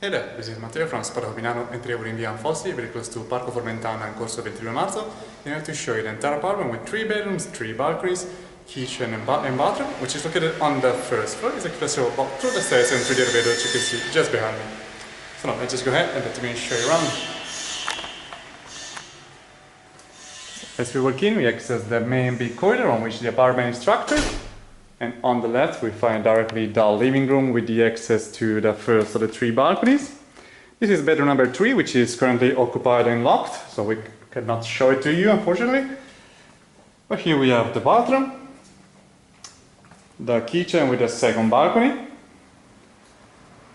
Hey there, this is Matteo from Spotahome Milano and today we're in Via Fossi, very close to Parco Formentana and Corso XXII Marzo. And I have to show you the entire apartment with 3 bedrooms, 3 balconies, kitchen and bathroom, which is located on the first floor. It's a cluster of walk through the stairs and through the elevator, which you can see just behind me. So now let's just go ahead and let me show you around. As we walk in, we access the main big corridor on which the apartment is structured. And on the left, we find directly the living room with the access to the first of the 3 balconies. This is bedroom number 3, which is currently occupied and locked, so we cannot show it to you, unfortunately. But here we have the bathroom, the kitchen with the second balcony,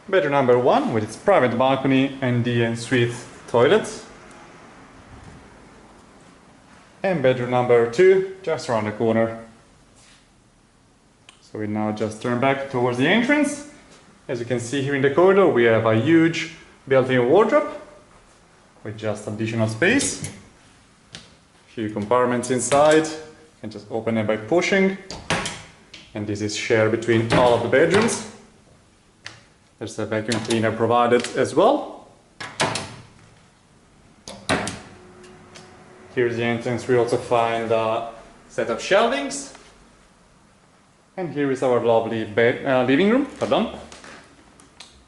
bedroom number 1 with its private balcony and the ensuite toilet, and bedroom number 2 just around the corner. So we now just turn back towards the entrance. As you can see here in the corridor, we have a huge built-in wardrobe with just additional space. A few compartments inside. You can just open it by pushing. And this is shared between all of the bedrooms. There's a vacuum cleaner provided as well. Here's the entrance. We also find a set of shelvings. And here is our lovely living room,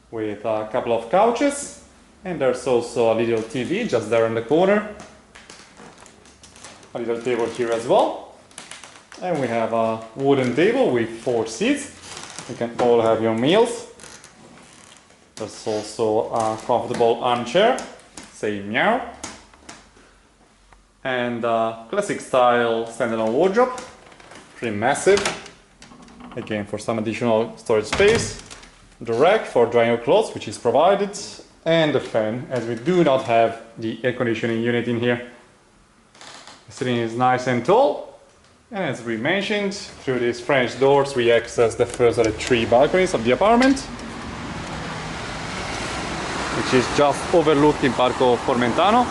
with a couple of couches, and there's also a little TV just there in the corner, a little table here as well, and we have a wooden table with 4 seats. You can all have your meals. There's also a comfortable armchair, say meow, and a classic style standalone wardrobe, pretty massive. Again, for some additional storage space, the rack for drying your clothes, which is provided, and the fan, as we do not have the air conditioning unit in here. The ceiling is nice and tall, and as we mentioned, through these French doors we access the first of the 3 balconies of the apartment, which is just overlooking Parco Formentano,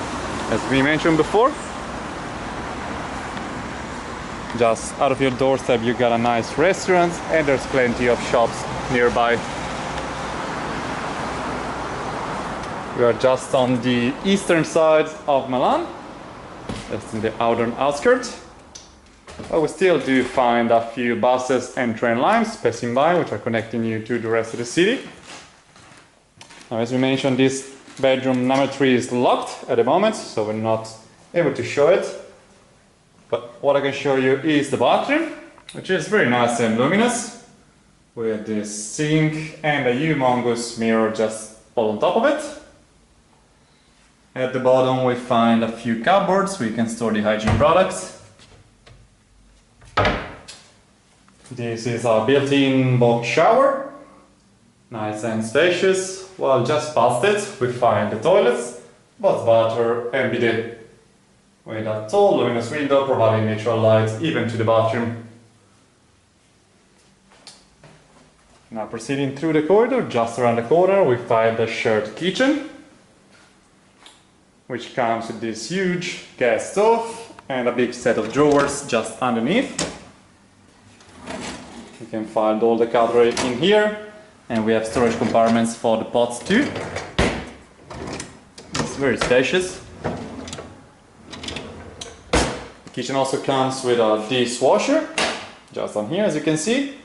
as we mentioned before. Just out of your doorstep you got a nice restaurant and there's plenty of shops nearby. We are just on the eastern side of Milan, just in the outer outskirts. But we still do find a few buses and train lines passing by which are connecting you to the rest of the city. Now, as we mentioned, this bedroom number 3 is locked at the moment, so we're not able to show it. But what I can show you is the bathroom, which is very nice and luminous, with this sink and a humongous mirror just all on top of it. At the bottom we find a few cupboards where you can store the hygiene products. This is our built-in box shower, nice and spacious. Well, just past it we find the toilets, bath butter and bidet, with a tall luminous window providing natural light even to the bathroom. Now proceeding through the corridor, just around the corner we find the shared kitchen, which comes with this huge gas stove and a big set of drawers just underneath. You can find all the cutlery in here, and we have storage compartments for the pots too. It's very spacious. The kitchen also comes with a dishwasher, just on here as you can see,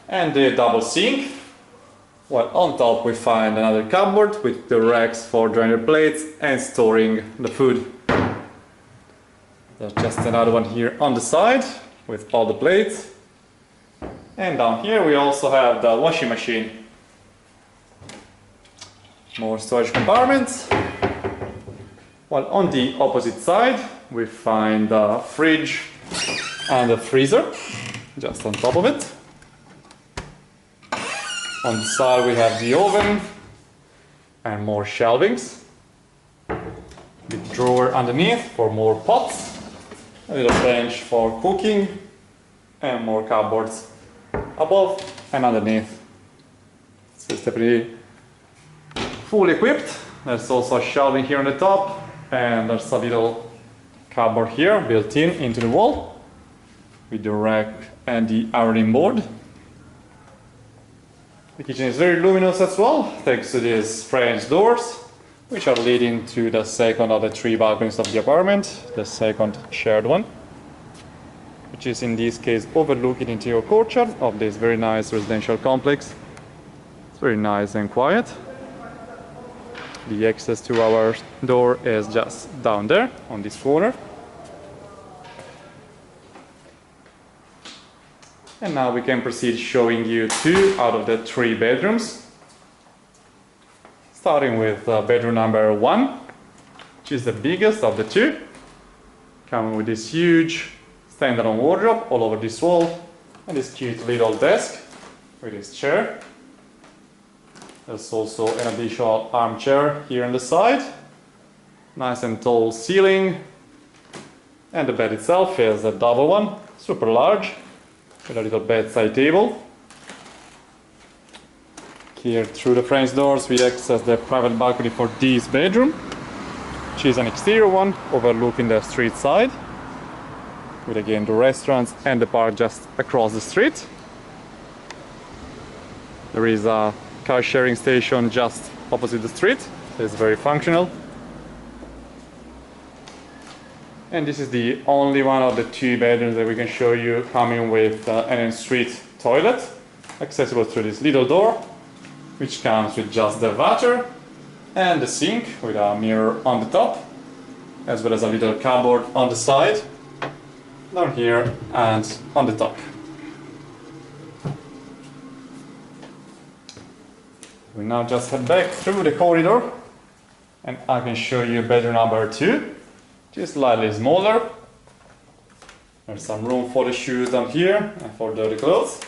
and the double sink. While on top we find another cupboard with the racks for drying your plates and storing the food. There's just another one here on the side with all the plates. And down here we also have the washing machine. More storage compartments. While on the opposite side we find a fridge and a freezer just on top of it. On the side we have the oven and more shelvings. The drawer underneath for more pots. A little bench for cooking and more cupboards above and underneath. So it's definitely fully equipped. There's also a shelving here on the top, and there's a little cupboard here built into the wall with the rack and the ironing board. The kitchen is very luminous as well, thanks to these French doors, which are leading to the second of the 3 balconies of the apartment, the second shared one, which is in this case overlooking the interior courtyard of this very nice residential complex. It's very nice and quiet. The access to our door is just down there on this corner. And now we can proceed showing you 2 out of the 3 bedrooms. Starting with bedroom number 1, which is the biggest of the 2. Coming with this huge standalone wardrobe all over this wall and this cute little desk with this chair. There's also an additional armchair here on the side. Nice and tall ceiling. And the bed itself is a double one, super large, with a little bedside table. Here through the French doors we access the private balcony for this bedroom, which is an exterior one overlooking the street side, with again the restaurants and the park just across the street. There is a car sharing station just opposite the street. It's very functional. And this is the only one of the 2 bedrooms that we can show you coming with an en-suite toilet, accessible through this little door, which comes with just the water and the sink with a mirror on the top, as well as a little cupboard on the side, down here and on the top. We now just head back through the corridor and I can show you bedroom number 2. Just slightly smaller. There's some room for the shoes down here and for dirty clothes.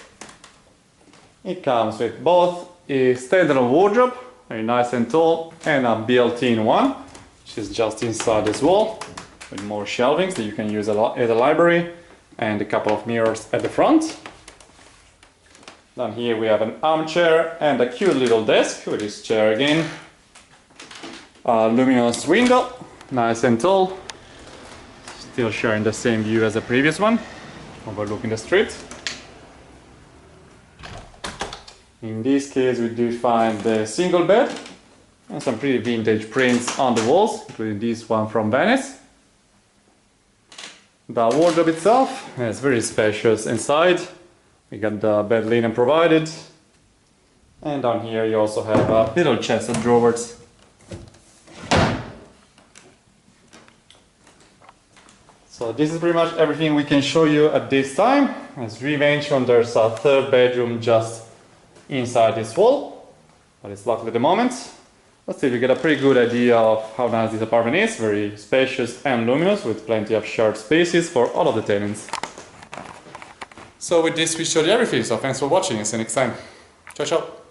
It comes with both a standalone wardrobe, very nice and tall, and a built-in one, which is just inside this wall, with more shelvings that you can use as a library, and a couple of mirrors at the front. Down here we have an armchair and a cute little desk with this chair again. A luminous window, nice and tall. Still sharing the same view as the previous one, overlooking the street. In this case we do find the single bed and some pretty vintage prints on the walls, including this one from Venice. The wardrobe itself is very spacious inside. We got the bed linen provided, and down here you also have a little chest of drawers. So this is pretty much everything we can show you at this time. As we mentioned, there's a 3rd bedroom just inside this wall, but it's locked at the moment. But still you get a pretty good idea of how nice this apartment is, very spacious and luminous with plenty of shared spaces for all of the tenants. So with this we showed you everything, so thanks for watching and see you next time. Ciao ciao!